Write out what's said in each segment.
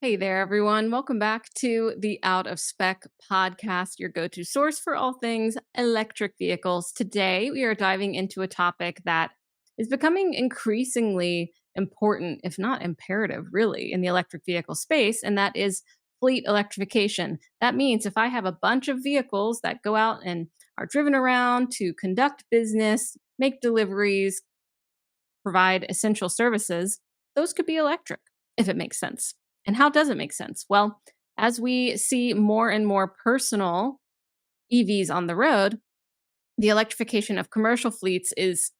Hey there, everyone. Welcome back to the Out of Spec podcast, your go to source for all things electric vehicles. Today, we are diving into a topic that is becoming increasingly important, if not imperative, really, in the electric vehicle space, and that is fleet electrification. That means if I have a bunch of vehicles that go out and are driven around to conduct business, make deliveries, provide essential services, those could be electric if it makes sense. And how does it make sense? Well, as we see more and more personal EVs on the road, the electrification of commercial fleets is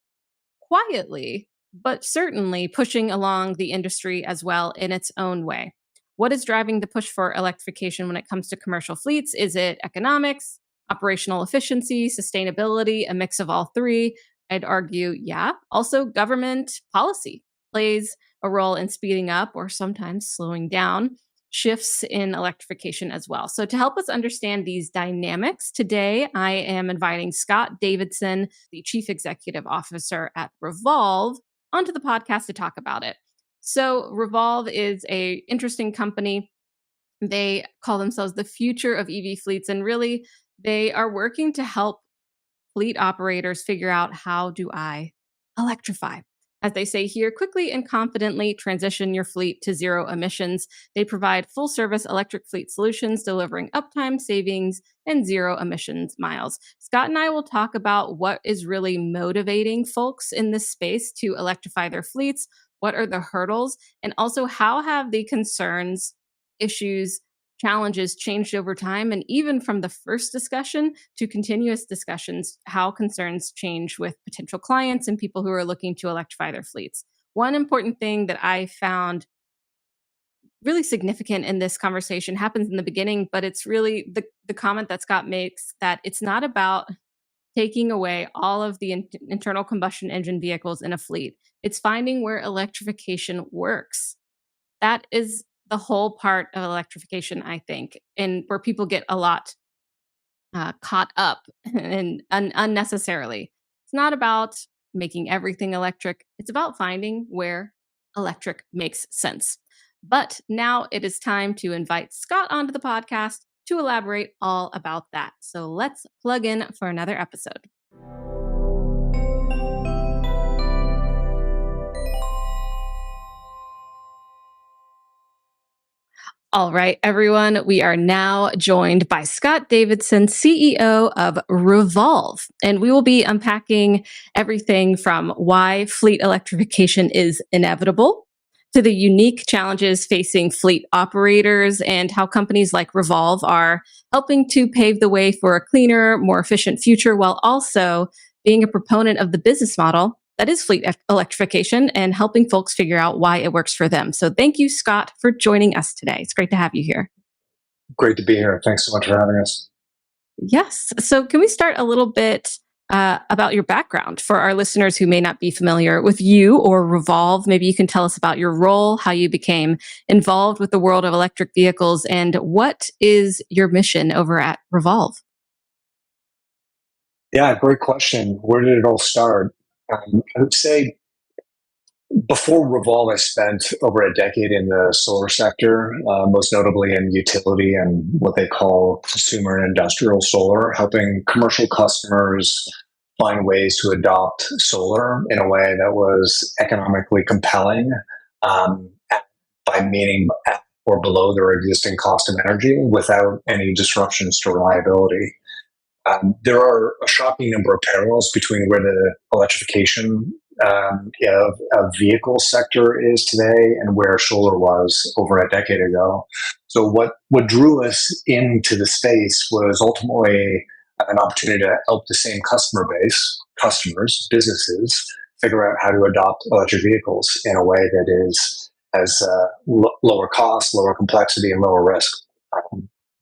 quietly, but certainly pushing along the industry as well in its own way. What is driving the push for electrification when it comes to commercial fleets? Is it economics, operational efficiency, sustainability, a mix of all three? I'd argue, yeah. Also, government policy plays a role in speeding up or sometimes slowing down shifts in electrification as well. So, to help us understand these dynamics, today I am inviting Scott Davidson, the Chief Executive Officer at Revolv, onto the podcast to talk about it. So, Revolv is a interesting company. They call themselves the future of EV fleets, and really they are working to help fleet operators figure out, how do I electrify? As they say here, quickly and confidently transition your fleet to zero emissions. They provide full service electric fleet solutions, delivering uptime savings and zero emissions miles. Scott and I will talk about what is really motivating folks in this space to electrify their fleets. What are the hurdles? And also, how have the concerns, issues, challenges changed over time? And even from the first discussion to continuous discussions, how concerns change with potential clients and people who are looking to electrify their fleets. One important thing that I found really significant in this conversation happens in the beginning, but it's really the comment that Scott makes, that it's not about taking away all of the internal combustion engine vehicles in a fleet. It's finding where electrification works. That is the whole part of electrification, I think, and where people get a lot caught up and unnecessarily. It's not about making everything electric. It's about finding where electric makes sense. But now it is time to invite Scott onto the podcast to elaborate all about that. So let's plug in for another episode. All right, everyone, we are now joined by Scott Davidson, CEO of Revolv, and we will be unpacking everything from why fleet electrification is inevitable to the unique challenges facing fleet operators and how companies like Revolv are helping to pave the way for a cleaner, more efficient future while also being a proponent of the business model that is fleet electrification and helping folks figure out why it works for them. So thank you, Scott, for joining us today. It's great to have you here. Great to be here. Thanks so much for having us. Yes. So can we start a little bit about your background for our listeners who may not be familiar with you or Revolv? Maybe you can tell us about your role, how you became involved with the world of electric vehicles, and what is your mission over at Revolv? Yeah, great question. Where did it all start? I would say before Revolve, I spent over a decade in the solar sector, most notably in utility and what they call consumer and industrial solar, helping commercial customers find ways to adopt solar in a way that was economically compelling, by meaning at or below their existing cost of energy without any disruptions to reliability. There are a shocking number of parallels between where the electrification of vehicle sector is today and where solar was over a decade ago. So what drew us into the space was ultimately an opportunity to help the same customers, businesses, figure out how to adopt electric vehicles in a way that has lower cost, lower complexity, and lower risk.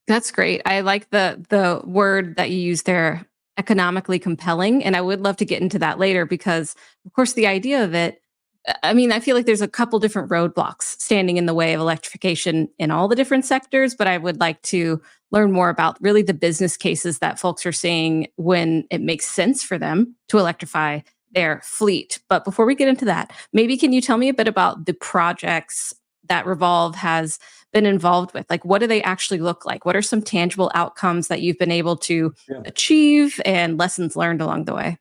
That's great. I like the word that you used there, economically compelling, and I would love to get into that later because, of course, the idea of it, I mean, I feel like there's a couple different roadblocks standing in the way of electrification in all the different sectors, but I would like to learn more about really the business cases that folks are seeing when it makes sense for them to electrify their fleet. But before we get into that, maybe can you tell me a bit about the projects that Revolv has been involved with? Like, what do they actually look like? What are some tangible outcomes that you've been able to Yeah. achieve and lessons learned along the way?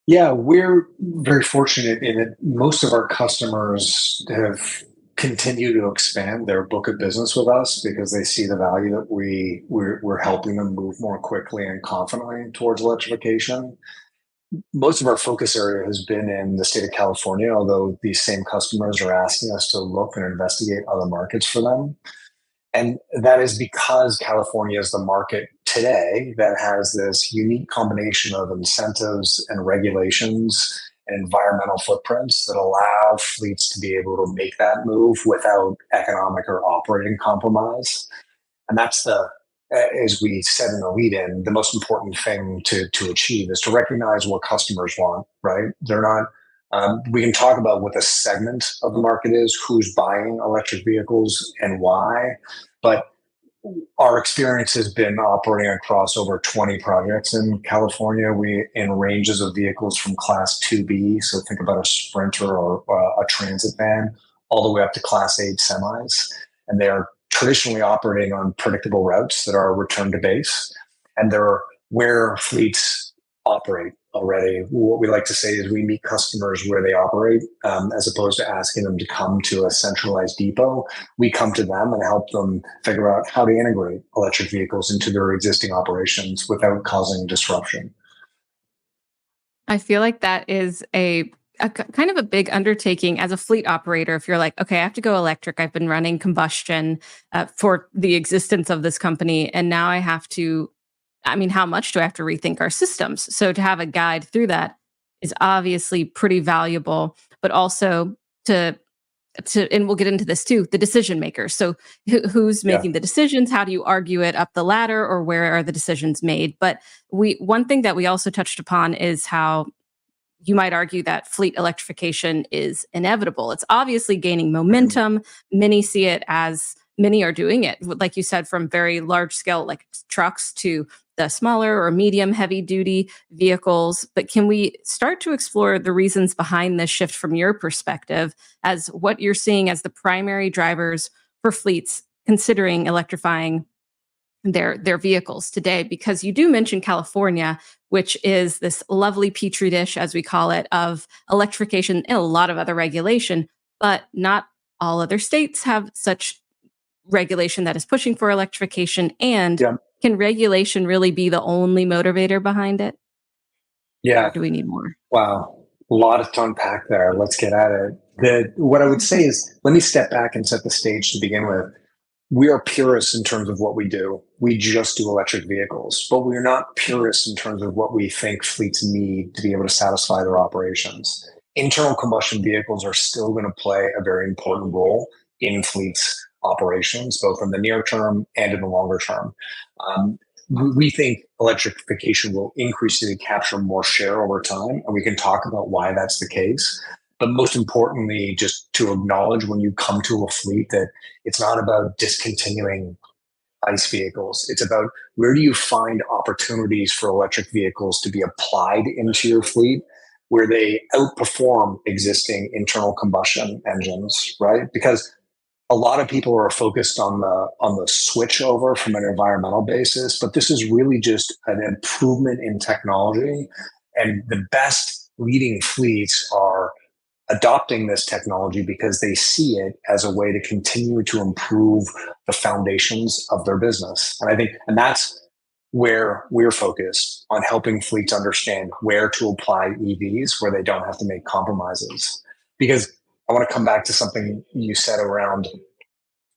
Yeah, we're very fortunate in that most of our customers have continued to expand their book of business with us because they see the value that we're helping them move more quickly and confidently towards electrification. Most of our focus area has been in the state of California, although these same customers are asking us to look and investigate other markets for them. And that is because California is the market today that has this unique combination of incentives and regulations and environmental footprints that allow fleets to be able to make that move without economic or operating compromise. And that's as we said in the lead in, the most important thing to achieve is to recognize what customers want, right? They're not, we can talk about what the segment of the market is, who's buying electric vehicles and why, but our experience has been operating across over 20 projects in California. We in ranges of vehicles from class 2B, so think about a Sprinter or a transit van, all the way up to class 8 semis. And they are traditionally operating on predictable routes that are return to base. And they're where fleets operate already. What we like to say is we meet customers where they operate, as opposed to asking them to come to a centralized depot. We come to them and help them figure out how to integrate electric vehicles into their existing operations without causing disruption. I feel like that is kind of a big undertaking as a fleet operator. If you're like, okay, I have to go electric. I've been running combustion for the existence of this company, and now I have to. I mean, how much do I have to rethink our systems? So to have a guide through that is obviously pretty valuable, but also to and we'll get into this too, the decision makers. So who's Yeah. making the decisions? How do you argue it up the ladder, or where are the decisions made? But we one thing that we also touched upon is how you might argue that fleet electrification is inevitable. It's obviously gaining Mhm. momentum. Many are doing it, like you said, from very large scale, like trucks, to the smaller or medium heavy duty vehicles. But can we start to explore the reasons behind this shift from your perspective, as what you're seeing as the primary drivers for fleets considering electrifying their vehicles today? Because you do mention California, which is this lovely petri dish, as we call it, of electrification and a lot of other regulation, but not all other states have such regulation that is pushing for electrification. And Yeah. can regulation really be the only motivator behind it, or Yeah. do we need more? Wow. A lot to unpack there. Let's get at it. What I would say is let me step back and set the stage to begin with. We are purists in terms of what we do. We just do electric vehicles, but we're not purists in terms of what we think fleets need to be able to satisfy their operations. Internal combustion vehicles are still going to play a very important role in fleets' operations, both in the near term and in the longer term. Um, we think electrification will increasingly capture more share over time, and we can talk about why that's the case. But most importantly, just to acknowledge when you come to a fleet that it's not about discontinuing ICE vehicles. It's about where do you find opportunities for electric vehicles to be applied into your fleet where they outperform existing internal combustion engines, right? Because a lot of people are focused on the switch over from an environmental basis, but this is really just an improvement in technology. And the best leading fleets are adopting this technology because they see it as a way to continue to improve the foundations of their business. And I think, and that's where we're focused on helping fleets understand where to apply EVs where they don't have to make compromises. Because I want to come back to something you said around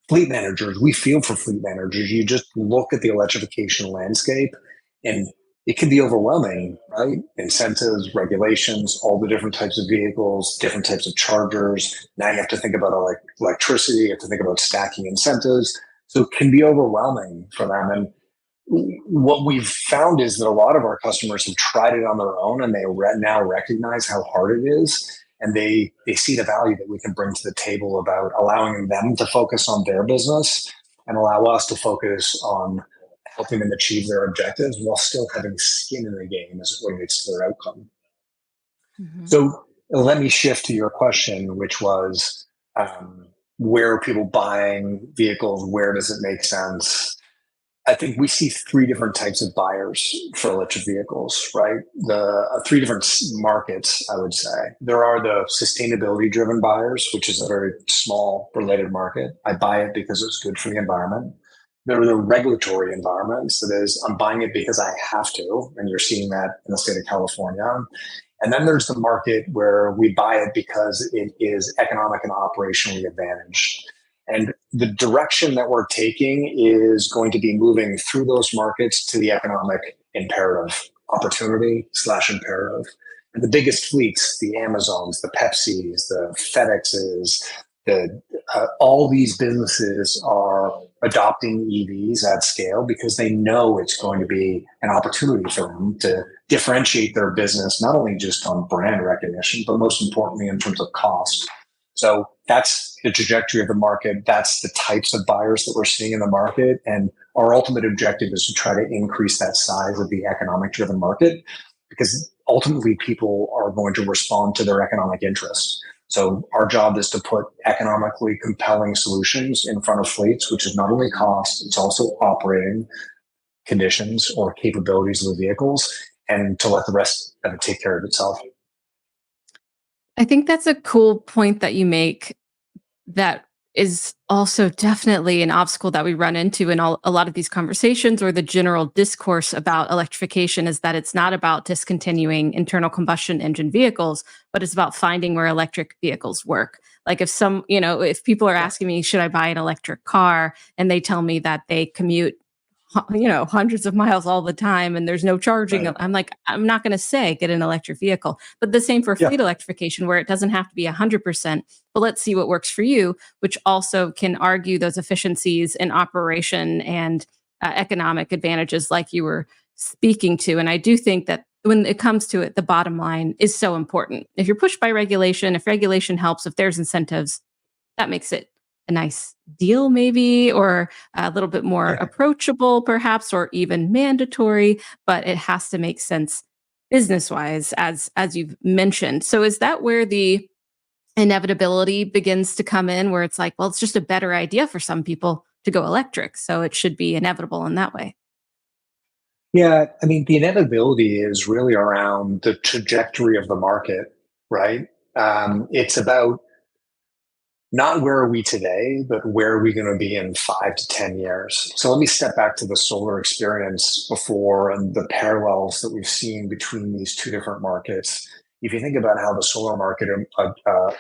fleet managers. We feel for fleet managers. You just look at the electrification landscape and it can be overwhelming, right? Incentives, regulations, all the different types of vehicles, different types of chargers. Now you have to think about electricity, you have to think about stacking incentives. So it can be overwhelming for them. And what we've found is that a lot of our customers have tried it on their own and they now recognize how hard it is. And they see the value that we can bring to the table about allowing them to focus on their business and allow us to focus on helping them achieve their objectives while still having skin in the game as it relates to their outcome. Mhm. So let me shift to your question, which was where are people buying vehicles? Where does it make sense? I think we see three different types of buyers for electric vehicles, right? The three different markets, I would say. There are the sustainability driven buyers, which is a very small related market. I buy it because it's good for the environment. There are the regulatory environments. That is, I'm buying it because I have to. And you're seeing that in the state of California. And then there's the market where we buy it because it is economic and operationally advantaged. And the direction that we're taking is going to be moving through those markets to the economic imperative, opportunity slash imperative. And the biggest fleets, the Amazons, the Pepsis, the FedExes, all these businesses are adopting EVs at scale because they know it's going to be an opportunity for them to differentiate their business, not only just on brand recognition, but most importantly in terms of cost. So that's the trajectory of the market. That's the types of buyers that we're seeing in the market. And our ultimate objective is to try to increase that size of the economic driven market because ultimately people are going to respond to their economic interests. So our job is to put economically compelling solutions in front of fleets, which is not only cost, it's also operating conditions or capabilities of the vehicles, and to let the rest of it take care of itself. I think that's a cool point that you make that is also definitely an obstacle that we run into in a lot of these conversations or the general discourse about electrification is that it's not about discontinuing internal combustion engine vehicles, but it's about finding where electric vehicles work. Like if if people are Yeah. asking me, should I buy an electric car? And they tell me that they commute hundreds of miles all the time and there's no charging. Right. I'm like, I'm not going to say get an electric vehicle, but the same for Yeah. fleet electrification, where it doesn't have to be 100%, but let's see what works for you, which also can argue those efficiencies in operation and economic advantages like you were speaking to. And I do think that when it comes to it, the bottom line is so important. If you're pushed by regulation, if regulation helps, if there's incentives, that makes it a nice deal maybe, or a little bit more Yeah. approachable perhaps, or even mandatory, but it has to make sense business-wise as you've mentioned. So is that where the inevitability begins to come in, where it's like, well, it's just a better idea for some people to go electric, so it should be inevitable in that way? Yeah. I mean, the inevitability is really around the trajectory of the market, right? It's about not where are we today, but where are we going to be in 5 to 10 years. So let me step back to the solar experience before and the parallels that we've seen between these two different markets. If you think about how the solar market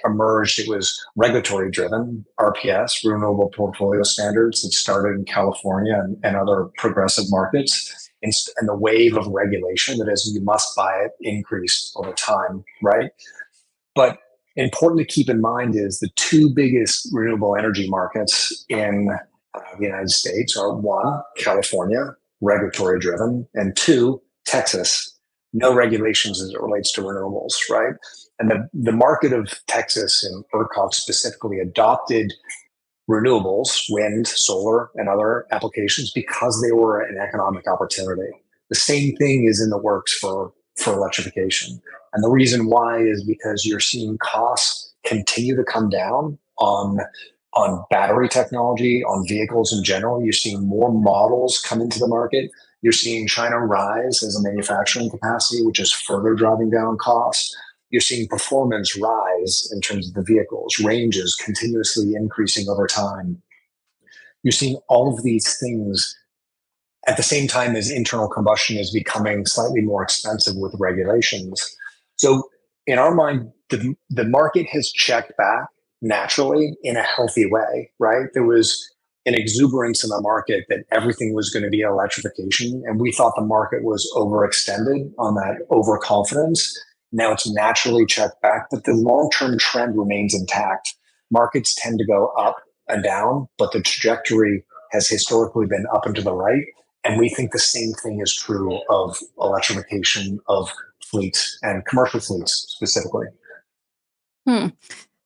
emerged, it was regulatory driven, RPS, Renewable Portfolio Standards, that started in California and other progressive markets. And the wave of regulation that is, you must buy it, increased over time, right? But important to keep in mind is the two biggest renewable energy markets in the United States are one, California, regulatory driven, and two, Texas, no regulations as it relates to renewables, right? And the market of Texas and ERCOT specifically adopted renewables, wind, solar, and other applications because they were an economic opportunity. The same thing is in the works for electrification. And the reason why is because you're seeing costs continue to come down on battery technology, on vehicles in general. You're seeing more models come into the market. You're seeing China rise as a manufacturing capacity, which is further driving down costs. You're seeing performance rise in terms of the vehicles, ranges continuously increasing over time. You're seeing all of these things at the same time as internal combustion is becoming slightly more expensive with regulations. So, in our mind, the market has checked back naturally in a healthy way, right? There was an exuberance in the market that everything was going to be electrification, and we thought the market was overextended on that overconfidence. Now it's naturally checked back, but the long term trend remains intact. Markets tend to go up and down, but the trajectory has historically been up and to the right. And we think the same thing is true of electrification of fleets and commercial fleets specifically. Hmm.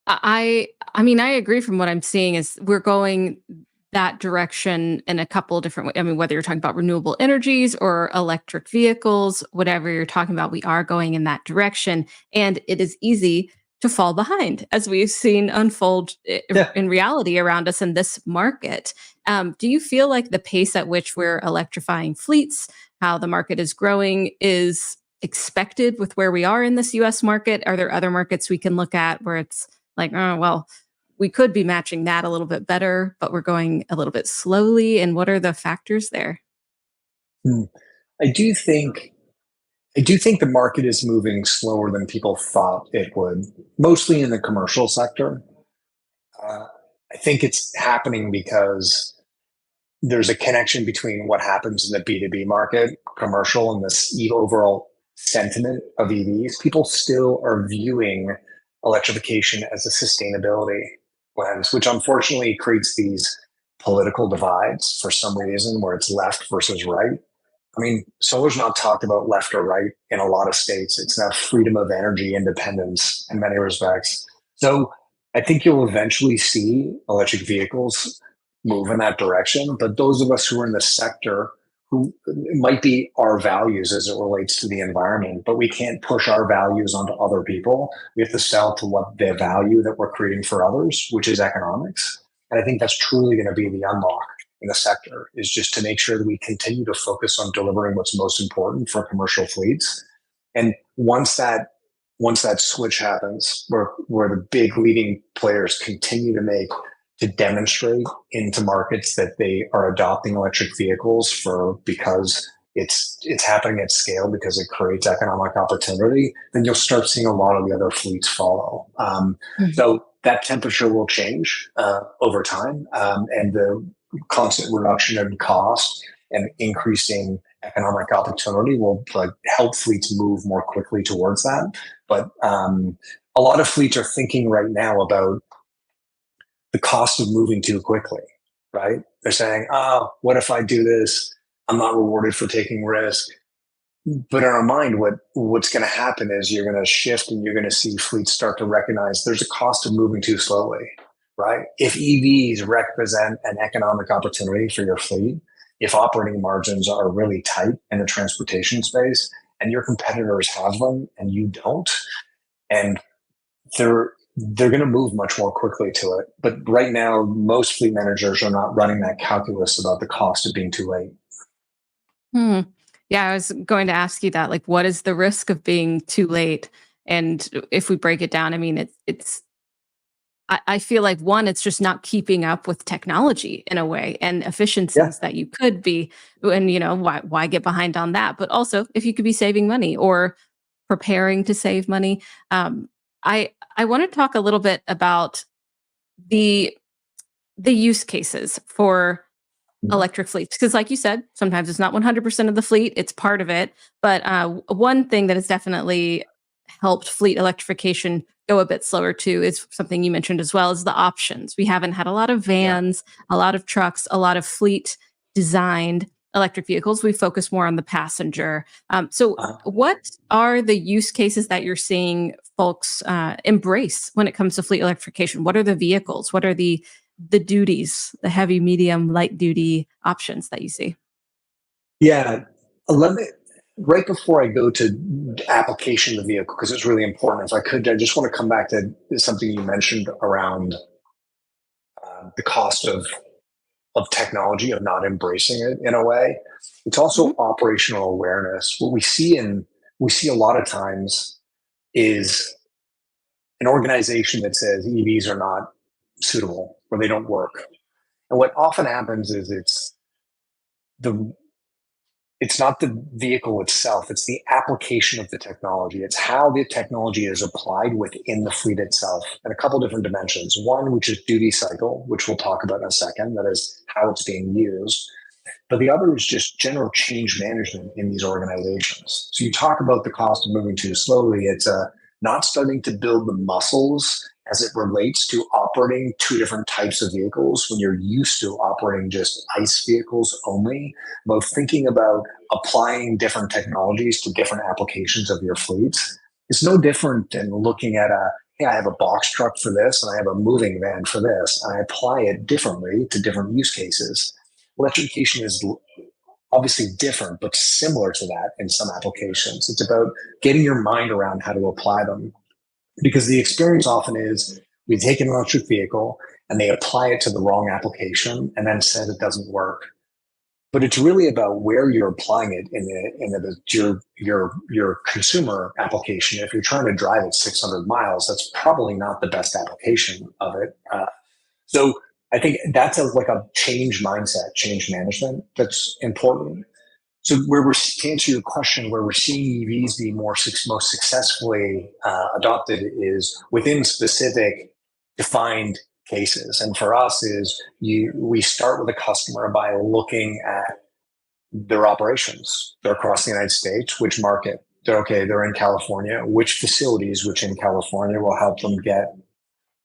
I mean, I agree from what I'm seeing is we're going that direction in a couple of different ways. I mean, whether you're talking about renewable energies or electric vehicles, whatever you're talking about, we are going in that direction. And it is easy to fall behind, as we've seen unfold Yeah. in reality around us in this market. Do you feel like the pace at which we're electrifying fleets, how the market is growing, is expected with where we are in this US market? Are there other markets we can look at where it's like, oh, well, we could be matching that a little bit better, but we're going a little bit slowly? And what are the factors there? Hmm. I do think I do think the market is moving slower than people thought it would, mostly in the commercial sector. Uh, I think it's happening because there's a connection between what happens in the B2B market, commercial, and this overall sentiment of EVs. People still are viewing electrification as a sustainability lens, which unfortunately creates these political divides for some reason where it's left versus right. I mean, solar's not talked about left or right in a lot of states. It's now freedom of energy, independence in many respects. So I think you'll eventually see electric vehicles move in that direction. But those of us who are in the sector, who it might be our values as it relates to the environment, but we can't push our values onto other people. We have to sell to what the value that we're creating for others, which is economics. And I think that's truly going to be the unlock in the sector, is just to make sure that we continue to focus on delivering what's most important for commercial fleets. And once that switch happens, where the big leading players continue to demonstrate into markets that they are adopting electric vehicles because it's happening at scale because it creates economic opportunity, then you'll start seeing a lot of the other fleets follow. So that temperature will change over time, and the constant reduction in cost and increasing economic opportunity will help fleets move more quickly towards that. But a lot of fleets are thinking right now about the cost of moving too quickly, right? They're saying, oh, what if I do this? I'm not rewarded for taking risk. But in our mind, what's going to happen is you're going to shift and you're going to see fleets start to recognize there's a cost of moving too slowly, right? If EVs represent an economic opportunity for your fleet, if operating margins are really tight in the transportation space and your competitors have them and you don't, and they're going to move much more quickly to it. But right now, most fleet managers are not running that calculus about the cost of being too late. Hmm. Yeah, I was going to ask you that. Like, what is the risk of being too late? And if we break it down, I mean, it's. I feel like one, it's just not keeping up with technology in a way and Yeah. efficiencies that you could be. And why get behind on that? But also, if you could be saving money or preparing to save money. I want to talk a little bit about the the use cases for electric fleets, because like you said, sometimes it's not 100% of the fleet, it's part of it. But one thing that has definitely helped fleet electrification go a bit slower too is something you mentioned as well, is the options. We haven't had a lot of Yeah. vans, a lot of trucks, a lot of fleet designed electric vehicles. We focus more on the passenger. So Uh, what are the use cases that you're seeing folks embrace when it comes to fleet electrification? What are the vehicles? What are the duties, the heavy, medium, light duty options that you see? yeah. Let me, right before I go to application of the vehicle, because it's really important, if I could, I just want to come back to something you mentioned around the cost of technology, of not embracing it in a way. It's Mhm. also operational awareness. What we see a lot of times is an organization that says EVs are not suitable or they don't work. And what often happens is the it's not the vehicle itself, it's the application of the technology. It's how the technology is applied within the fleet itself in a couple different dimensions. One, which is duty cycle, which we'll talk about in a second, that is how it's being used. But the other is just general change management in these organizations. So you talk about the cost of moving too slowly. It's not starting to build the muscles as it relates to operating two different types of vehicles when you're used to operating just ICE vehicles only, about thinking about applying different technologies to different applications of your fleets. It's no different than looking at hey, I have a box truck for this and I have a moving van for this, and I apply it differently to different use cases. Electrification is obviously different, but similar to that in some applications. It's about getting your mind around how to apply them. Because the experience often is we take an electric vehicle and they apply it to the wrong application and then said it doesn't work. But it's really about where you're applying it your consumer application. If you're trying to drive it 600 miles, that's probably not the best application of it. So I think that's like a change mindset, change management that's important. So to answer your question, where we're seeing EVs be most successfully adopted is within specific defined cases. And for us we start with a customer by looking at their operations. They're across the United States, which market? They're in California. Which facilities, which in California will help them get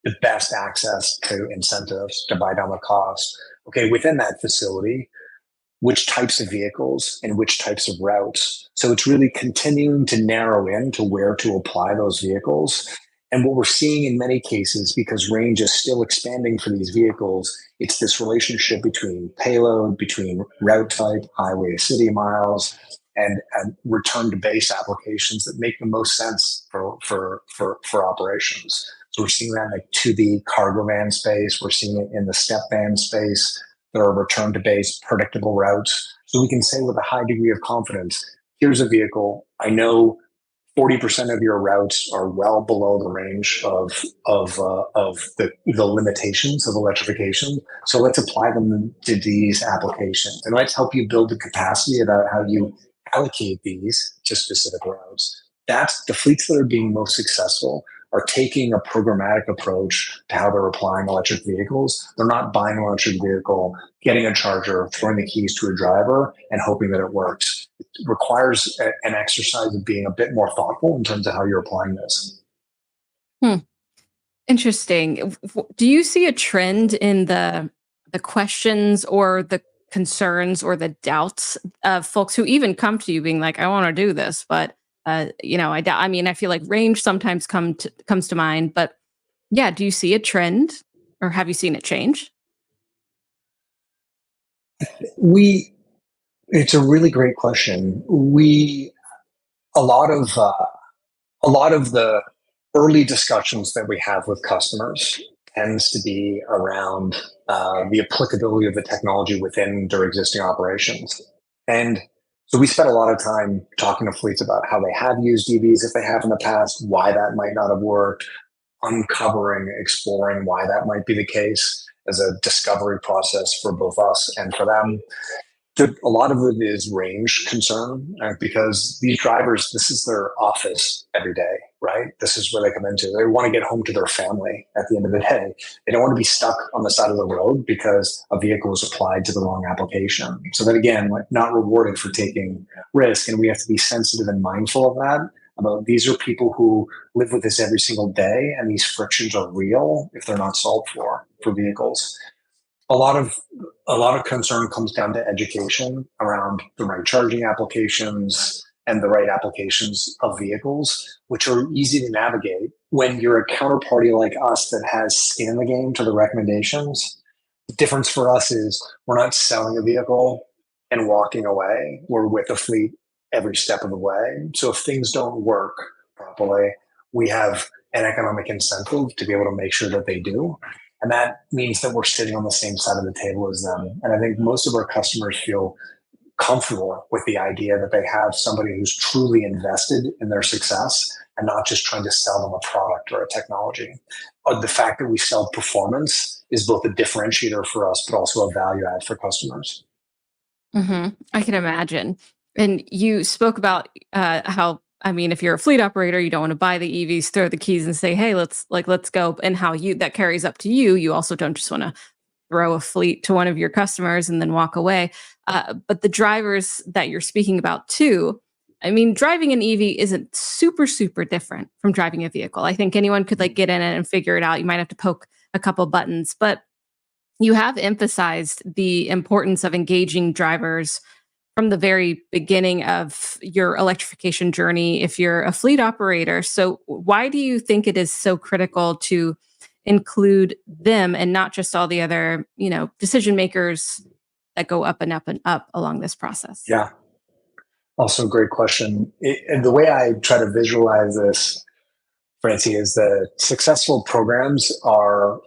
the best access to incentives to buy down the cost? Okay, within that facility, which types of vehicles and which types of routes. So it's really continuing to narrow in to where to apply those vehicles. And what we're seeing in many cases, because range is still expanding for these vehicles, it's this relationship between payload, between route type, highway to city miles, and return to base applications that make the most sense for operations. So we're seeing that in like to the cargo van space. We're seeing it in the step van space. There are return to base predictable routes. So we can say with a high degree of confidence, here's a vehicle. I know 40% of your routes are well below the range of the limitations of electrification. So let's apply them to these applications, and let's help you build the capacity about how you allocate these to specific routes. That's the fleets that are being most successful are taking a programmatic approach to how they're applying electric vehicles. They're not buying an electric vehicle, getting a charger, throwing the keys to a driver, and hoping that it works. It requires an exercise of being a bit more thoughtful in terms of how you're applying this. Hmm. Interesting. Do you see a trend in the questions or the concerns or the doubts of folks who even come to you being like, "I want to do this," but I doubt. I mean, I feel like range sometimes comes to mind, but yeah, do you see a trend or have you seen it change? We It's a really great question. We a lot of a lot of the early discussions that we have with customers tends to be around the applicability of the technology within their existing operations. And so we spent a lot of time talking to fleets about how they have used EVs if they have in the past, why that might not have worked, uncovering, exploring why that might be the case as a discovery process for both us and for them. A lot of it is range concern because these drivers, this is their office every day, right? This is where they come into. They want to get home to their family at the end of the day. They don't want to be stuck on the side of the road because a vehicle is applied to the wrong application. So that again, like not rewarded for taking risk. And we have to be sensitive and mindful of that. About these are people who live with this every single day, and these frictions are real if they're not solved for vehicles. A lot of concern comes down to education around the right charging applications and the right applications of vehicles, which are easy to navigate when you're a counterparty like us that has skin in the game to the recommendations. The difference for us is we're not selling a vehicle and walking away. We're with the fleet every step of the way. So if things don't work properly, we have an economic incentive to be able to make sure that they do. And that means that we're sitting on the same side of the table as them. And I think most of our customers feel comfortable with the idea that they have somebody who's truly invested in their success and not just trying to sell them a product or a technology. The fact that we sell performance is both a differentiator for us, but also a value add for customers. I can imagine. And you spoke about how, I mean, if you're a fleet operator, you don't want to buy the EVs, throw the keys, and say, "Hey, let's go." And how you that carries up to you. You also don't just want to throw a fleet to one of your customers and then walk away. But the drivers that you're speaking about too. I mean, driving an EV isn't super different from driving a vehicle. I think anyone could like get in it and figure it out. You might have to poke a couple buttons, but you have emphasized the importance of engaging drivers from the very beginning of your electrification journey if you're a fleet operator. So, why do you think it is so critical to include them and not just all the other, decision makers that go up and up and up along this process? Yeah, also a great question. And the way I try to visualize this Francie, is that successful programs are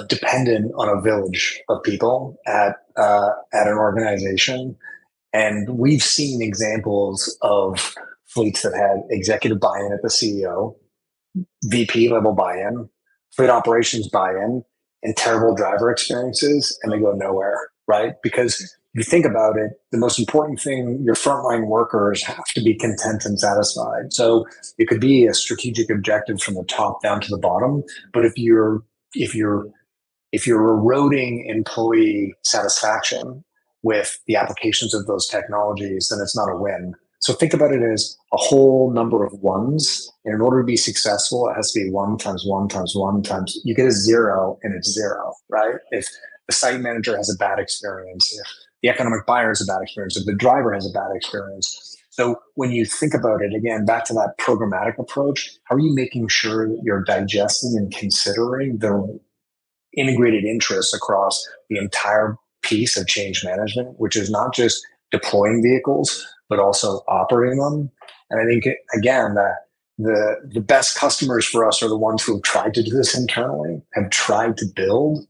dependent on a village of people at an organization, and we've seen examples of fleets that had executive buy-in at the CEO, VP level buy-in, fleet operations buy-in, and terrible driver experiences, and they go nowhere, right? Because if you think about it, the most important thing, your frontline workers have to be content and satisfied. So it could be a strategic objective from the top down to the bottom, but if you're if you're eroding employee satisfaction with the applications of those technologies, then it's not a win. So think about it as a whole number of ones. And in order to be successful, it has to be one times one times one times, you get a zero and it's zero, right? If the site manager has a bad experience, if the economic buyer has a bad experience, if the driver has a bad experience. So when you think about it, again, back to that programmatic approach, how are you making sure that you're digesting and considering the integrated interests across the entire piece of change management, which is not just deploying vehicles, but also operating them? And I think, again, the best customers for us are the ones who have tried to do this internally, have tried to build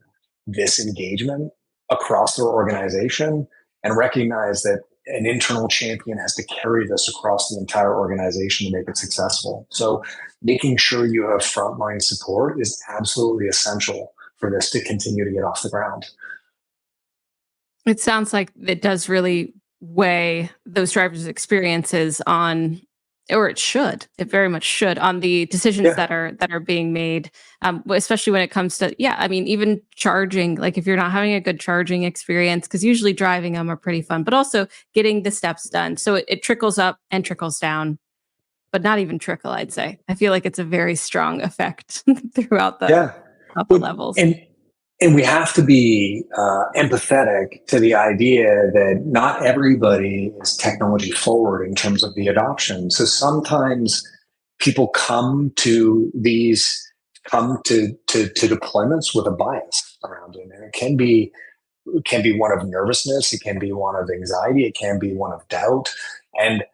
this engagement across their organization, and recognize that an internal champion has to carry this across the entire organization to make it successful. So making sure you have frontline support is absolutely essential for this to continue to get off the ground. It sounds like it does really weigh those drivers' experiences on, or it should. It very much should, on the decisions Yeah. that are being made, especially when it comes to, yeah, I mean, even charging. Like if you're not having a good charging experience, because usually driving them are pretty fun, but also getting the steps done. So it trickles up and trickles down, but not even trickle. I'd say. I feel like it's a very strong effect throughout Yeah. the Well, levels. and we have to be empathetic to the idea that not everybody is technology forward in terms of the adoption. So sometimes people come to deployments with a bias around it, and it can be one of nervousness, it can be one of anxiety, it can be one of doubt, and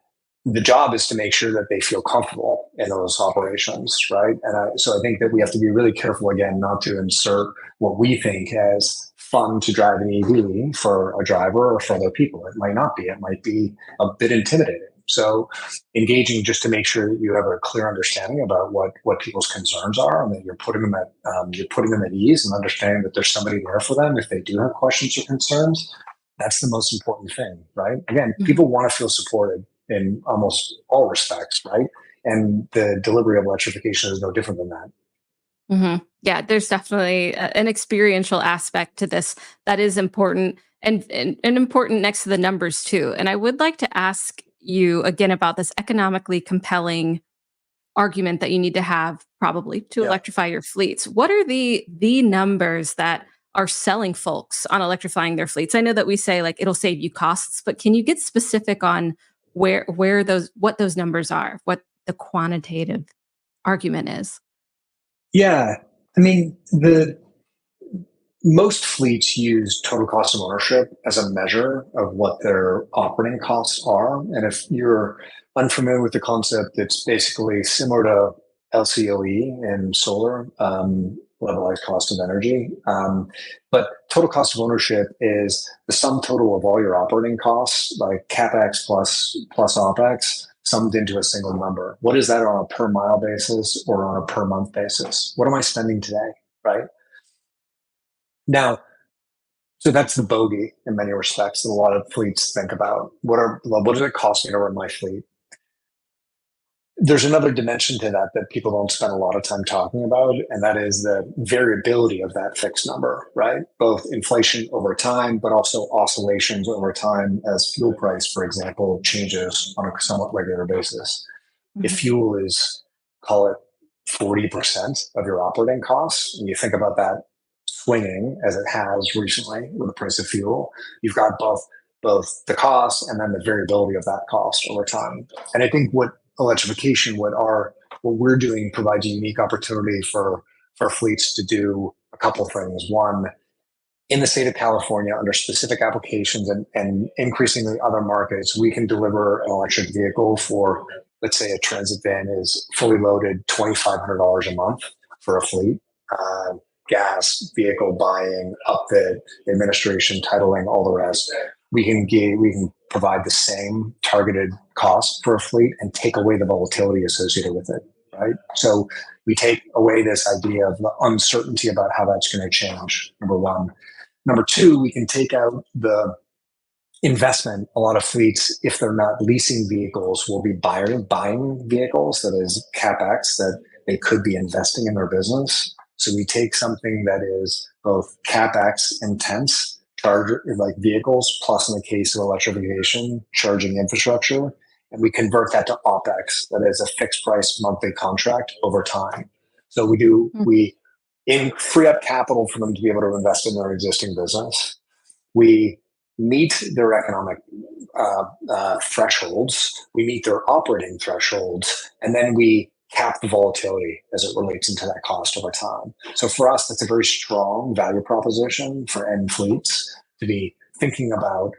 the job is to make sure that they feel comfortable in those operations, right? So I think that we have to be really careful, again, not to insert what we think as fun to drive an EV for a driver or for other people. It might not be. It might be a bit intimidating. So engaging just to make sure that you have a clear understanding about what people's concerns are, and that you're putting them at ease and understanding that there's somebody there for them if they do have questions or concerns. That's the most important thing, right? Again, Mhm. people want to feel supported in almost all respects, right? And the delivery of electrification is no different than that. Yeah, there's definitely an experiential aspect to this that is important, and important next to the numbers too. And I would like to ask you again about this economically compelling argument that you need to have probably to Yeah. electrify your fleets. What are the numbers that are selling folks on electrifying their fleets? I know that we say like it'll save you costs, but can you get specific on where those what those numbers are, what the quantitative argument is? Yeah. I mean, the most fleets use total cost of ownership as a measure of what their operating costs are. And if you're unfamiliar with the concept, it's basically similar to LCOE in solar, levelized cost of energy. But total cost of ownership is the sum total of all your operating costs, like CapEx plus OpEx, summed into a single number. What is that on a per mile basis or on a per month basis? What am I spending today? Right now, so that's the bogey in many respects that a lot of fleets think about. What does it cost me to run my fleet? There's another dimension to that that people don't spend a lot of time talking about, and that is the variability of that fixed number, right? Both inflation over time, but also oscillations over time as fuel price, for example, changes on a somewhat regular basis. If Mhm. fuel is, call it 40% of your operating costs, and you think about that swinging as it has recently with the price of fuel, you've got both the cost and then the variability of that cost over time. And I think what electrification, what we're doing provides a unique opportunity for fleets to do a couple of things. One, in the state of California, under specific applications and increasingly other markets, we can deliver an electric vehicle for let's say a transit van is fully loaded, $2,500 a month for a fleet. Gas, vehicle buying, upfit, administration, titling, all the rest. We can provide the same targeted cost for a fleet and take away the volatility associated with it, right? So we take away this idea of the uncertainty about how that's going to change, number one. Number two, we can take out the investment. A lot of fleets, if they're not leasing vehicles, will be buying vehicles, that is CapEx, that they could be investing in their business. So we take something that is both CapEx intense, like vehicles, plus in the case of electrification, charging infrastructure, and we convert that to OpEx, that is a fixed price monthly contract over time. So we free up capital for them to be able to invest in their existing business. We meet their economic thresholds, we meet their operating thresholds, and then we cap the volatility as it relates into that cost over time. So for us, that's a very strong value proposition for end fleets to be thinking about,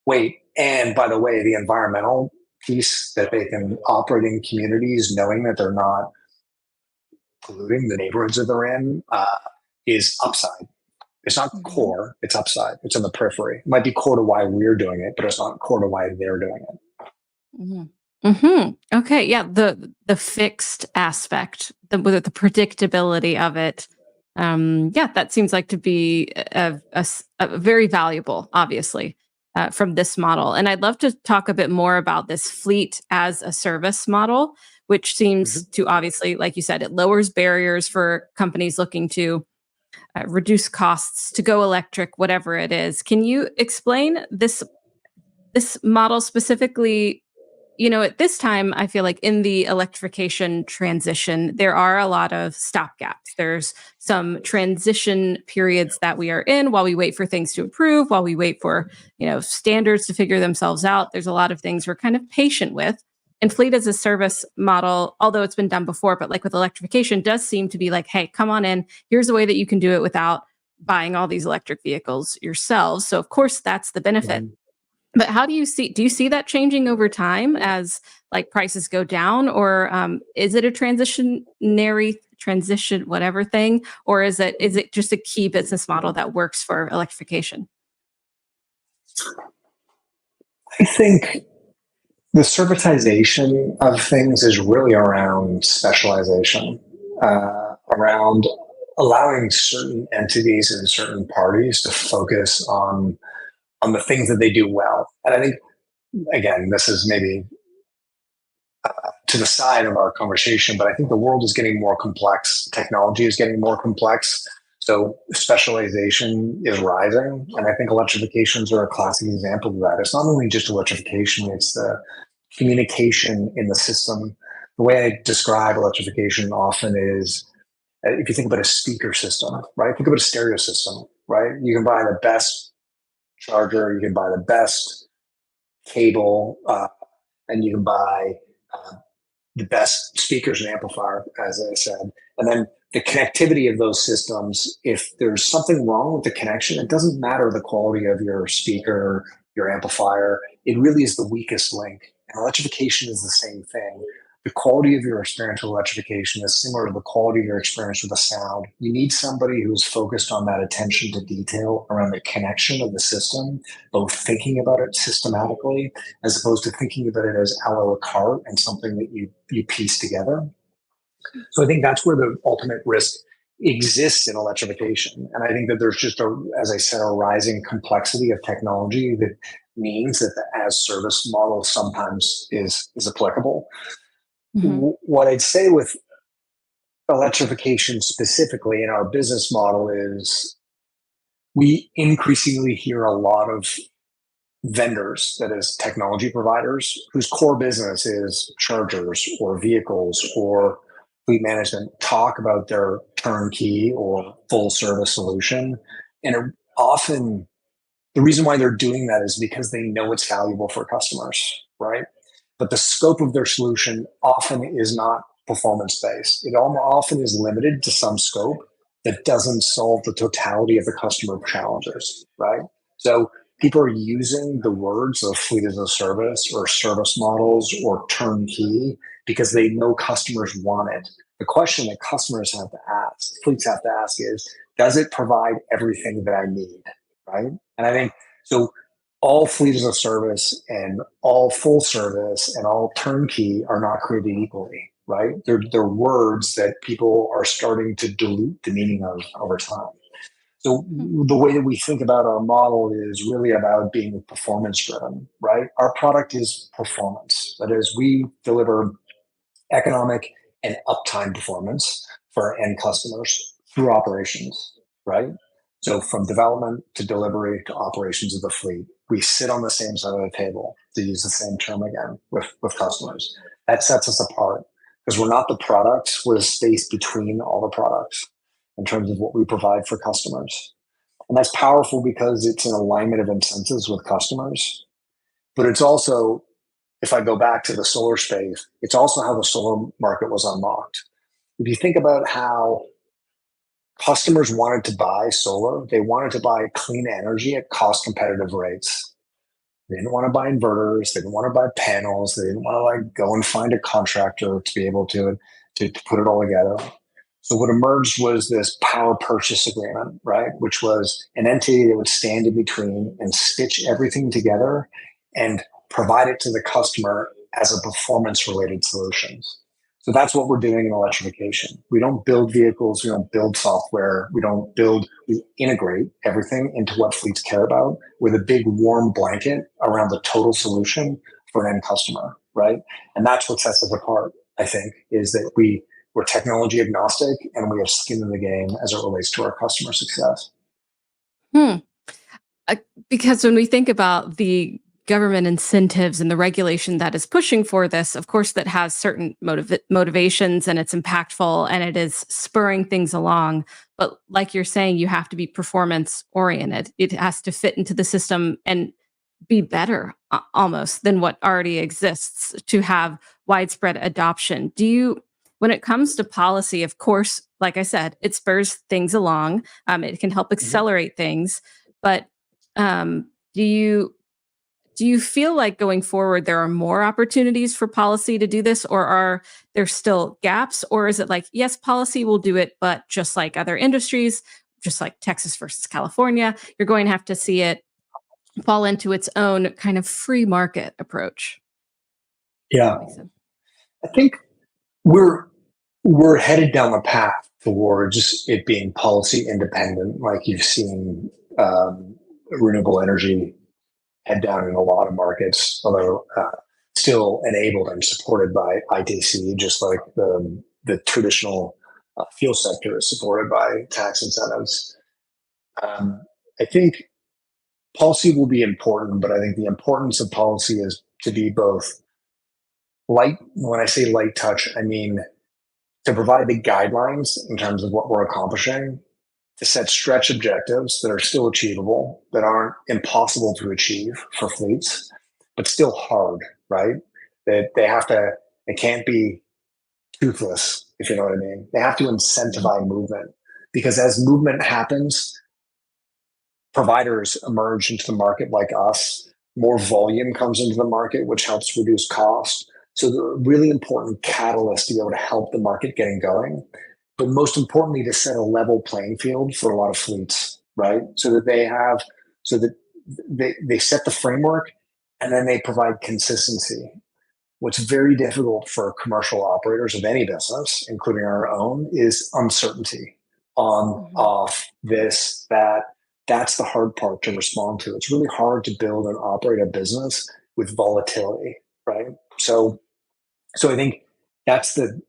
wait, and by the way, the environmental piece, that they can operate in communities knowing that they're not polluting the neighborhoods that they're in, is upside. It's not core, it's upside. It's on the periphery. It might be core to why we're doing it, but it's not core to why they're doing it. Okay, yeah, the fixed aspect, the predictability of it, yeah, that seems like to be a very valuable, obviously, from this model. And I'd love to talk a bit more about this fleet as a service model, which seems to obviously, like you said, it lowers barriers for companies looking to reduce costs to go electric, whatever it is. Can you explain this model specifically? You know, at this time, I feel like in the electrification transition, there are a lot of stopgaps. There's some transition periods that we are in while we wait for things to improve, while we wait for, standards to figure themselves out. There's a lot of things we're kind of patient with. And fleet as a service model, although it's been done before, but like with electrification, does seem to be like, hey, come on in. Here's a way that you can do it without buying all these electric vehicles yourselves. So of course, that's the benefit. But how do you see that changing over time as like prices go down, or is it a transition, whatever thing, or is it just a key business model that works for electrification? I think the servitization of things is really around specialization, around allowing certain entities and certain parties to focus on the things that they do well. And I think, again, this is maybe to the side of our conversation, but I think the world is getting more complex. Technology is getting more complex. So specialization is rising. And I think electrifications are a classic example of that. It's not only just electrification, it's the communication in the system. The way I describe electrification often is, if you think about a speaker system, right? Think about a stereo system, right? You can buy the best charger, you can buy the best cable, and you can buy the best speakers and amplifier, as I said. And then the connectivity of those systems, if there's something wrong with the connection, it doesn't matter the quality of your speaker, your amplifier, it really is the weakest link. And electrification is the same thing. The quality of your experience with electrification is similar to the quality of your experience with the sound. You need somebody who's focused on that attention to detail around the connection of the system, both thinking about it systematically as opposed to thinking about it as a la carte and something that you piece together. So I think that's where the ultimate risk exists in electrification. And I think that there's just, as I said, a rising complexity of technology that means that the as service model sometimes is applicable. What I'd say with electrification specifically in our business model is we increasingly hear a lot of vendors, that is technology providers, whose core business is chargers or vehicles or fleet management, talk about their turnkey or full service solution. And often the reason why they're doing that is because they know it's valuable for customers, right? But the scope of their solution often is not performance-based. It often is limited to some scope that doesn't solve the totality of the customer challenges, right? So people are using the words of fleet as a service or service models or turnkey because they know customers want it. The question that customers have to ask, fleets have to ask is, does it provide everything that I need? Right. And I think so. All fleet as a service and all full service and all turnkey are not created equally. Right. They're words that people are starting to dilute the meaning of over time. So Hmm. the way that we think about our model is really about being performance driven, right? Our product is performance. That is, we deliver economic and uptime performance for our end customers through operations, right? So from development to delivery to operations of the fleet, we sit on the same side of the table, to use the same term again, with customers. That sets us apart because we're not the product, we're the space between all the products in terms of what we provide for customers. And that's powerful because it's an alignment of incentives with customers. But it's also, if I go back to the solar space, it's also how the solar market was unlocked. If you think about how customers wanted to buy solar, they wanted to buy clean energy at cost competitive rates. They didn't want to buy inverters. They didn't want to buy panels. They didn't want to like go and find a contractor to be able to put it all together. So what emerged was this power purchase agreement, right? Which was an entity that would stand in between and stitch everything together and provide it to the customer as a performance related solutions. So that's what we're doing in electrification. We don't build vehicles, we don't build software, we integrate everything into what fleets care about with a big warm blanket around the total solution for an end customer, right? And that's what sets us apart, I think, is that we're technology agnostic and we have skin in the game as it relates to our customer success. Hmm. Uh, because when we think about the government incentives and the regulation that is pushing for this, of course, that has certain motivations and it's impactful and it is spurring things along. But like you're saying, you have to be performance oriented. It has to fit into the system and be better almost than what already exists to have widespread adoption. When it comes to policy, of course, like I said, it spurs things along. It can help Mhm. accelerate things, but um, do you feel like going forward there are more opportunities for policy to do this, or are there still gaps? Or is it like, yes, policy will do it, but just like other industries, just like Texas versus California, you're going to have to see it fall into its own kind of free market approach? Yeah, That makes sense. I think we're we're headed down the path towards it being policy independent, like you've seen renewable energy head down in a lot of markets, although still enabled and supported by ITC, just like the traditional fuel sector is supported by tax incentives. Um, I think policy will be important, but I think the importance of policy is to be both light. When I say light touch, I mean to provide the guidelines in terms of what we're accomplishing, to set stretch objectives that are still achievable, that aren't impossible to achieve for fleets, but still hard, right? That they can't be toothless, if you know what I mean. They have to Mhm. incentivize movement because as movement happens, providers emerge into the market like us. More volume comes into the market, which helps reduce cost. So they're a really important catalyst to be able to help the market getting going. But most importantly, to set a level playing field for a lot of fleets, right? So that they set the framework and then they provide consistency. What's very difficult for commercial operators of any business, including our own, is uncertainty on, Mhm. off, this, that. That's the hard part to respond to. It's really hard to build and operate a business with volatility, right? So I think that's the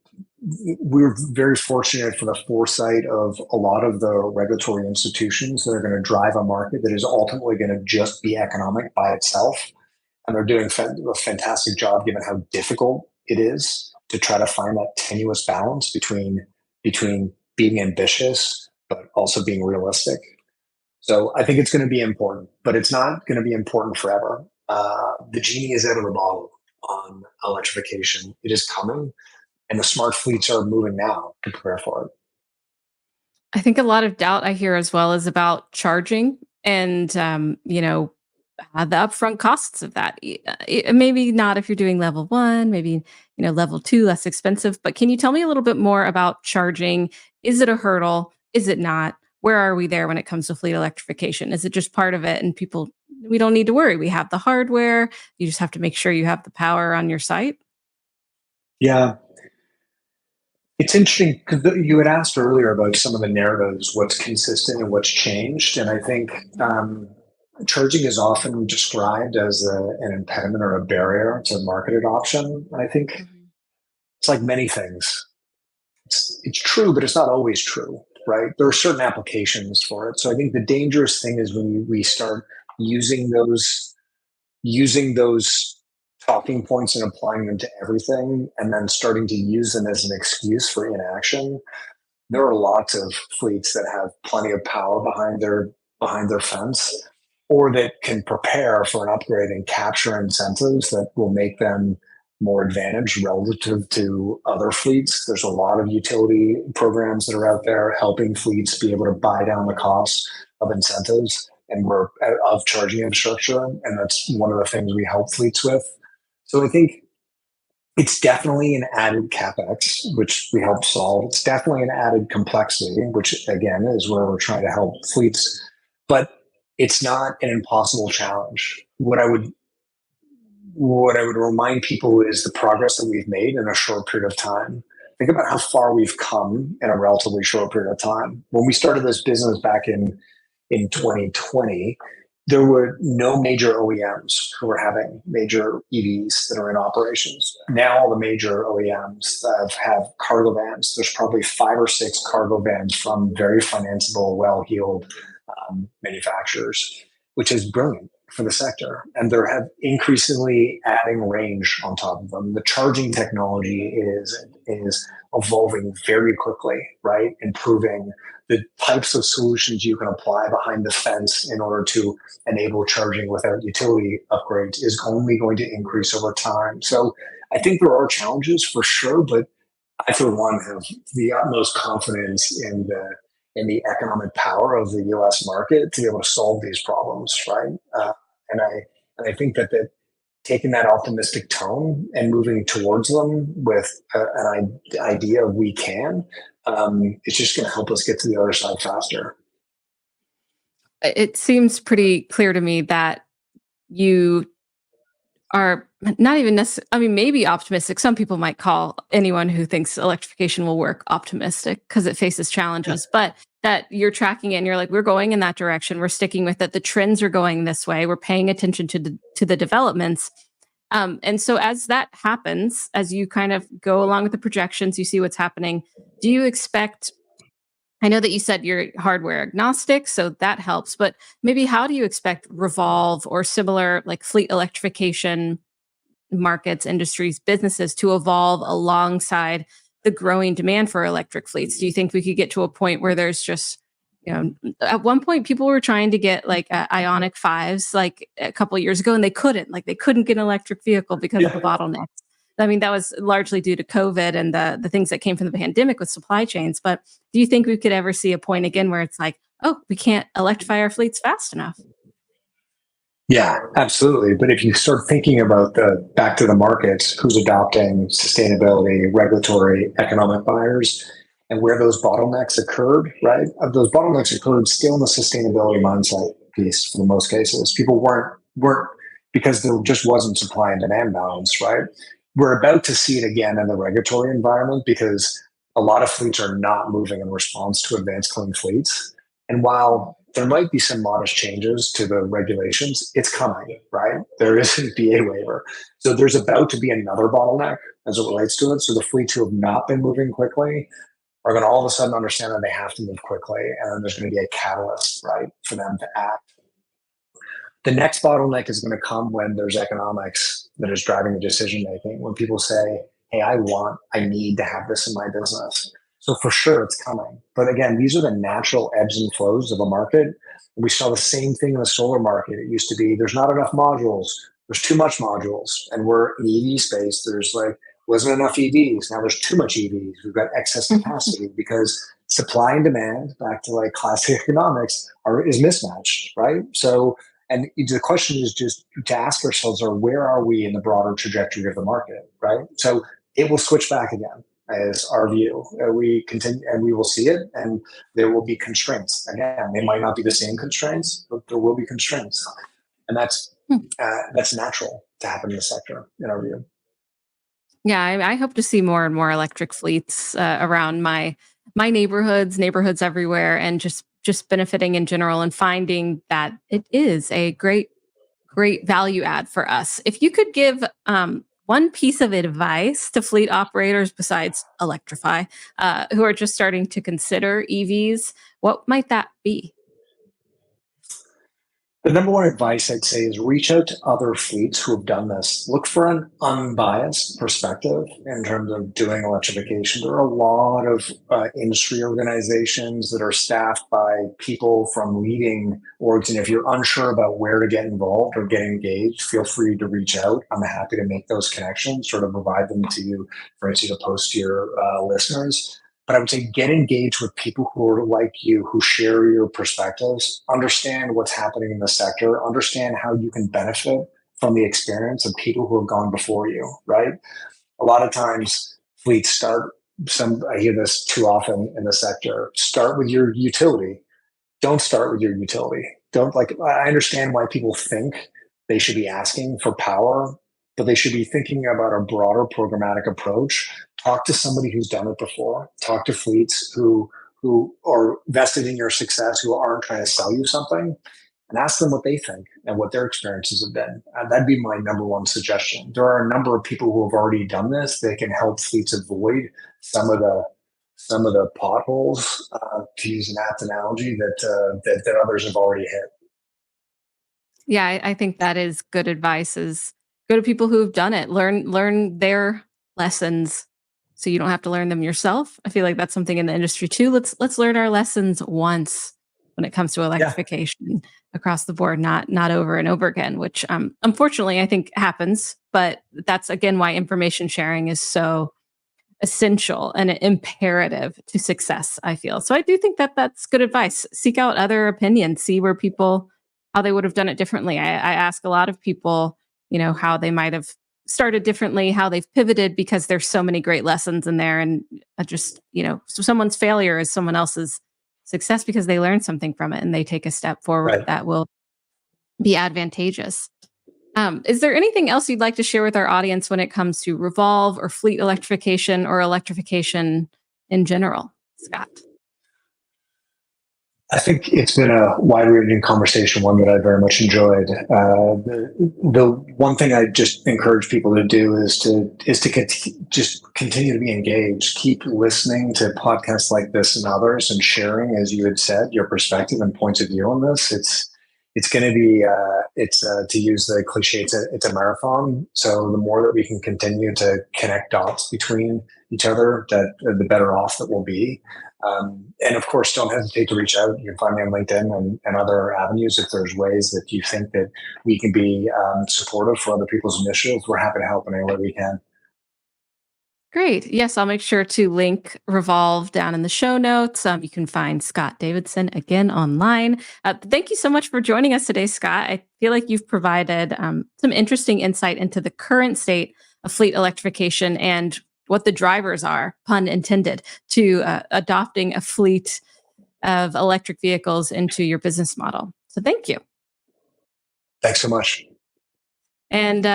we're very fortunate for the foresight of a lot of the regulatory institutions that are going to drive a market that is ultimately going to just be economic by itself, and they're doing a fantastic job given how difficult it is to try to find that tenuous balance between being ambitious but also being realistic. So I think it's going to be important, but it's not going to be important forever. The genie is out of the bottle on electrification. It is coming, and the smart fleets are moving now to prepare for it. I think a lot of doubt I hear as well is about charging and, the upfront costs of that. Maybe not if you're doing level 1, maybe, level 2, less expensive, but can you tell me a little bit more about charging? Is it a hurdle? Is it not? Where are we there when it comes to fleet electrification? Is it just part of it and we don't need to worry. We have the hardware. You just have to make sure you have the power on your site? Yeah, it's interesting because you had asked earlier about some of the narratives, what's consistent and what's changed. And I think charging is often described as an impediment or a barrier to market adoption. And I think Mhm. it's like many things. It's true, but it's not always true, right? There are certain applications for it. So I think the dangerous thing is when we start using those talking points and applying them to everything, and then starting to use them as an excuse for inaction. There are lots of fleets that have plenty of power behind their fence, or that can prepare for an upgrade and capture incentives that will make them more advantaged relative to other fleets. There's a lot of utility programs that are out there helping fleets be able to buy down the cost of incentives and we're of charging infrastructure, and that's one of the things we help fleets with. So I think it's definitely an added capex, which we help solve. It's definitely an added complexity, which again is where we're trying to help fleets. But it's not an impossible challenge. What I would remind people is the progress that we've made in a short period of time. Think about how far we've come in a relatively short period of time. When we started this business back in 2020, there were no major OEMs who were having major EVs that are in operations. Now all the major OEMs have cargo vans. There's probably 5 or 6 cargo vans from very financeable, well-heeled manufacturers, which is brilliant for the sector. And they're have increasingly adding range on top of them. The charging technology is evolving very quickly, right? Improving the types of solutions you can apply behind the fence in order to enable charging without utility upgrades is only going to increase over time. So I think there are challenges for sure, but I, for one, have the utmost confidence in the economic power of the U.S. market to be able to solve these problems, right? And I think that taking that optimistic tone and moving towards them with an idea of we can, it's just going to help us get to the other side faster. It seems pretty clear to me that you are not even necessarily, I mean, maybe optimistic. Some people might call anyone who thinks electrification will work optimistic because it faces Yeah. challenges, but that you're tracking it and you're like, we're going in that direction. We're sticking with it. The trends are going this way. We're paying attention to the developments. And so as that happens, as you kind of go along with the projections, you see what's happening. Do you expect, I know that you said you're hardware agnostic, so that helps, but maybe how do you expect Revolve or similar like fleet electrification markets, industries, businesses to evolve alongside the growing demand for electric fleets? Do you think we could get to a point where there's just, at one point people were trying to get like Ionic 5s like a couple of years ago and they couldn't get an electric vehicle because of the Yeah. bottlenecks. I mean, that was largely due to COVID and the things that came from the pandemic with supply chains. But do you think we could ever see a point again where it's like, oh, we can't electrify our fleets fast enough? Yeah, absolutely. But if you start thinking about the back to the markets, who's adopting sustainability, regulatory, economic buyers, and where those bottlenecks occurred, right? Those bottlenecks occurred still in the sustainability mindset piece for the most cases. People weren't because there just wasn't supply and demand balance, right? We're about to see it again in the regulatory environment because a lot of fleets are not moving in response to advanced clean fleets. And while there might be some modest changes to the regulations, it's coming, right? There is an BA waiver. So there's about to be another bottleneck as it relates to it. So the fleets who have not been moving quickly are going to all of a sudden understand that they have to move quickly. And then there's going to be a catalyst, right, for them to act. The next bottleneck is going to come when there's economics that is driving the decision making. When people say, "Hey, I need to have this in my business." So for sure, it's coming. But again, these are the natural ebbs and flows of a market. We saw the same thing in the solar market. It used to be there's not enough modules, there's too much modules, and we're in the EV space. There's like wasn't enough EVs. Now there's too much EVs. We've got excess capacity because supply and demand, back to like classic economics, is mismatched, right? So And the question is just to ask ourselves, or where are we in the broader trajectory of the market, right? So it will switch back again, as our view. We continue, and we will see it, and there will be constraints. Again, they might not be the same constraints, but there will be constraints, and that's natural to happen in the sector, in our view. Yeah, I hope to see more and more electric fleets around my neighborhoods everywhere, and just benefiting in general, and finding that it is a great value add for us. If you could give one piece of advice to fleet operators besides electrify, who are just starting to consider EVs, what might that be? The number one advice I'd say is reach out to other fleets who have done this. Look for an unbiased perspective in terms of doing electrification. There are a lot of industry organizations that are staffed by people from leading orgs. And if you're unsure about where to get involved or get engaged, feel free to reach out. I'm happy to make those connections, sort of provide them to you, Francie, to post to your listeners. But I would say get engaged with people who are like you, who share your perspectives, understand what's happening in the sector, understand how you can benefit from the experience of people who have gone before you, right? A lot of times fleets start, I hear this too often in the sector, start with your utility. Don't start with your utility. Don't like, I understand why people think they should be asking for power, but they should be thinking about a broader programmatic approach. Talk to somebody who's done it before. Talk to fleets who are vested in your success, who aren't trying to sell you something, and ask them what they think and what their experiences have been. That'd be my number one suggestion. There are a number of people who have already done this. They can help fleets avoid some of the potholes, to use an apt analogy, that others have already hit. Yeah, I think that is good advice. Is go to people who have done it. Learn their lessons, so you don't have to learn them yourself. I feel like that's something in the industry too. Let's learn our lessons once when it comes to Yeah, electrification across the board, not over and over again, which unfortunately I think happens. But that's again why information sharing is so essential and imperative to success, I feel. So I do think that that's good advice. Seek out other opinions, see where people, how they would have done it differently. I ask a lot of people, how they might have started differently, how they've pivoted, because there's so many great lessons in there. And so someone's failure is someone else's success because they learn something from it and they take a step forward right. that will be advantageous. Is there anything else you'd like to share with our audience when it comes to Revolv or fleet electrification or electrification in general, Scott? I think it's been a wide-ranging conversation, one that I very much enjoyed. The one thing I just encourage people to do just continue to be engaged, keep listening to podcasts like this and others, and sharing, as you had said, your perspective and points of view on this. It's going to be to use the cliche, it's a marathon. So the more that we can continue to connect dots between each other, that the better off that we'll be. And of course, don't hesitate to reach out. You can find me on LinkedIn and other avenues. If there's ways that you think that we can be supportive for other people's initiatives, we're happy to help in any way we can. Great. Yes, I'll make sure to link Revolv down in the show notes. You can find Scott Davidson again online. Thank you so much for joining us today, Scott. I feel like you've provided some interesting insight into the current state of fleet electrification and what the drivers are, pun intended, to adopting a fleet of electric vehicles into your business model. So thank you. Thanks so much. And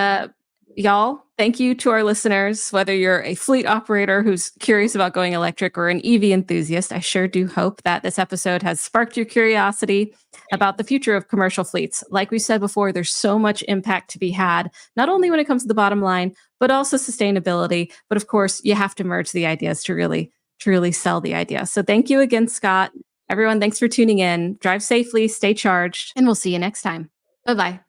y'all, thank you to our listeners. Whether you're a fleet operator who's curious about going electric or an EV enthusiast, I sure do hope that this episode has sparked your curiosity about the future of commercial fleets. Like we said before, there's so much impact to be had, not only when it comes to the bottom line, but also sustainability. But of course, you have to merge the ideas to really sell the idea. So thank you again, Scott. Everyone, thanks for tuning in. Drive safely, stay charged, and we'll see you next time. Bye-bye.